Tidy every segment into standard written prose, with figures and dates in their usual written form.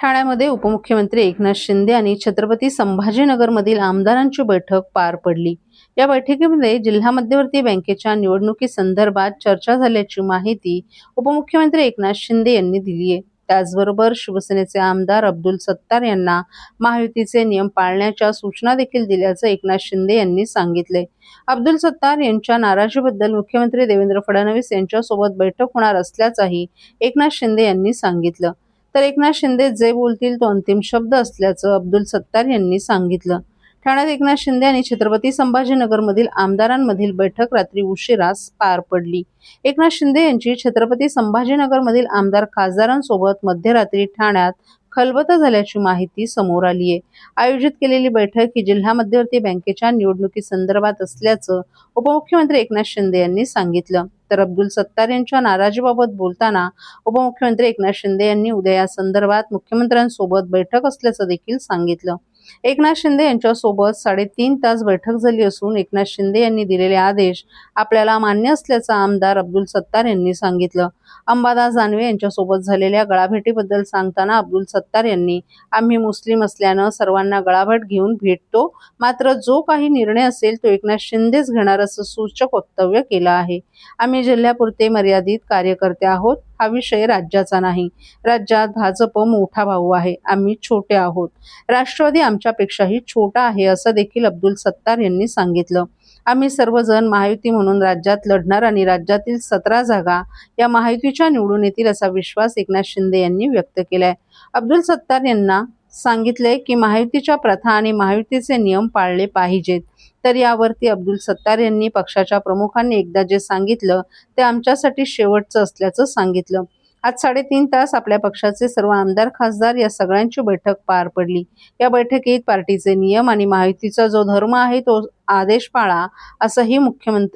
ठाण्यामध्ये उपमुख्यमंत्री एकनाथ शिंदे आणि छत्रपती संभाजीनगरमधील आमदारांची बैठक पार पडली। या बैठकीमध्ये जिल्हा मध्यवर्ती बँकेच्या निवडणुकीसंदर्भात चर्चा झाल्याची माहिती उपमुख्यमंत्री एकनाथ शिंदे यांनी दिली आहे। त्याचबरोबर शिवसेनेचे आमदार अब्दुल सत्तार यांना महायुतीचे नियम पाळण्याच्या सूचना देखील दिल्याचं एकनाथ शिंदे यांनी सांगितले। अब्दुल सत्तार यांच्या नाराजीबद्दल मुख्यमंत्री देवेंद्र फडणवीस यांच्यासोबत बैठक होणार असल्याचंही एकनाथ शिंदे यांनी सांगितलं। तर एकनाथ शिंदे जे बोलतील तो अंतिम शब्द असल्याचं अब्दुल सत्तार यांनी सांगितलं। ठाण्यात एकनाथ शिंदे आणि छत्रपती संभाजीनगरमधील आमदारांमधील बैठक रात्री उशिरास पार पडली। एकनाथ शिंदे यांची छत्रपती संभाजीनगरमधील आमदार खासदारांसोबत मध्यरात्री ठाण्यात खलबतं झाल्याची माहिती समोर आली आहे। आयोजित केलेली बैठक ही जिल्हा मध्यवर्ती बँकेच्या निवडणुकीसंदर्भात असल्याचं उपमुख्यमंत्री एकनाथ शिंदे यांनी सांगितलं। तर अब्दुल सत्तार यांच्या नाराजीबाबत बोलताना उपमुख्यमंत्री एकनाथ शिंदे यांनी उद्या या संदर्भात मुख्यमंत्र्यांसोबत बैठक असल्याचं देखील सांगितलं। एकनाथ शिंदे यांच्यासोबत 3.5 तास बैठक झाली असून एकनाथ शिंदे यांनी दिलेले आदेश आपल्याला मान्य असल्याचं आमदार अब्दुल सत्तार यांनी सांगितलं। अंबादास दानवे यांच्यासोबत झालेल्या गळाभेटीबद्दल सांगताना अब्दुल सत्तार यांनी आम्ही मुस्लिम असल्यानं सर्वांना गळाभेट घेऊन भेटतो, मात्र जो काही निर्णय असेल तो एकनाथ शिंदेच घेणार असं सूचक वक्तव्य केलं आहे। आम्ही जिल्ह्यापुरते मर्यादित कार्यकर्ते आहोत, हा विषय राज्याचा नाही। राज्यात भाजप मोठा भाऊ आहे, आम्ही छोटे आहोत। राष्ट्रवादी आमच्यापेक्षाही छोटा आहे असं देखील अब्दुल सत्तार यांनी सांगितलं। आम्ही सर्वजण महायुती म्हणून राज्यात लढणार आणि राज्यातील 17 जागा या महायुतीच्या निवडून येतील असा विश्वास एकनाथ शिंदे यांनी व्यक्त केलाय। अब्दुल सत्तार यांना सांगितले की महायुतीच्या प्रथा आणि महायुतीचे नियम पाळले पाहिजेत। तर यावरती अब्दुल सत्तार यांनी पक्षाच्या प्रमुखांनी एकदा जे सांगितलं ते आमच्यासाठी शेवटचं असल्याचं सांगितलं। आज 3.5 तास आपल्या पक्षाचे सर्व आमदार खासदार या सगळ्यांची बैठक पार पडली। या बैठकीत पार्टीचे नियम आणि महायुतीचा जो धर्म आहे तो आदेश पाळा असंही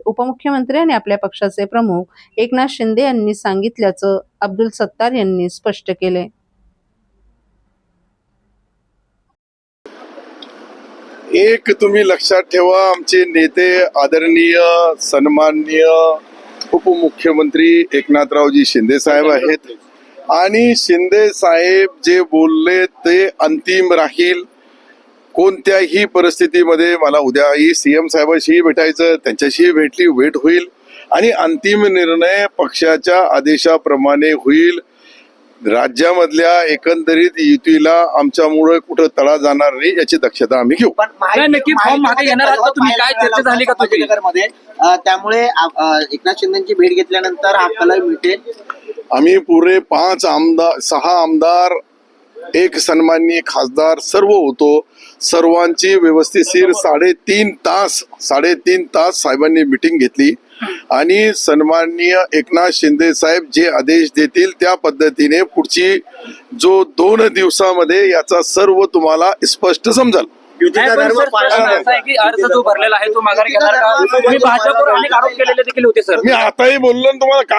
उपमुख्यमंत्री आणि आपल्या पक्षाचे प्रमुख एकनाथ शिंदे यांनी सांगितल्याचं अब्दुल सत्तार यांनी स्पष्ट केले। एक तुम्ही लक्षात ठेवा, आमचे नेते आदरणीय सन्माननीय उपमुख्यमंत्री एकनाथरावजी शिंदे साहेब आहेत आणि शिंदे साहेब जे बोलले ते अंतिम राहील। कोणत्याही परिस्थितीमध्ये मला उद्याही सीएम साहेबांशी भेटायचं, त्यांच्याशी भेट होईल आणि अंतिम निर्णय पक्षाच्या आदेशाप्रमाणे होईल। राज्यामधल्या एकंदरीत युतीला आमच्यामुळे कुठं तडा जाणार नाही याची दक्षता आम्ही घेऊ। नक्की फॉर्म मागे येणार आहात का तुम्ही? काय चर्चा झाली का तुमच्यामध्ये? त्यामुळे एकनाथ शिंदेची भेट घेतल्यानंतर आपल्याला मिळेल। आम्ही पुरे 6 आमदार, एक सन्माननीय खासदार सर्व होतो। सर्वांची व्यवस्थितशीर 3.5 तास साहेबांनी मीटिंग घेतली आणि सन्माननीय एकनाथ शिंदे साहेब जे आदेश देतील त्या पद्धतीने पुढची जो 2 दिवसामध्ये याचा सर्व तुम्हाला स्पष्ट समजेल। अर्ज जो भरलेला आहे तो माघारी घेणार का? भाजपवर अनेक आरोप केलेले देखील होते सर। मी आताही बोललो तुम्हाला काय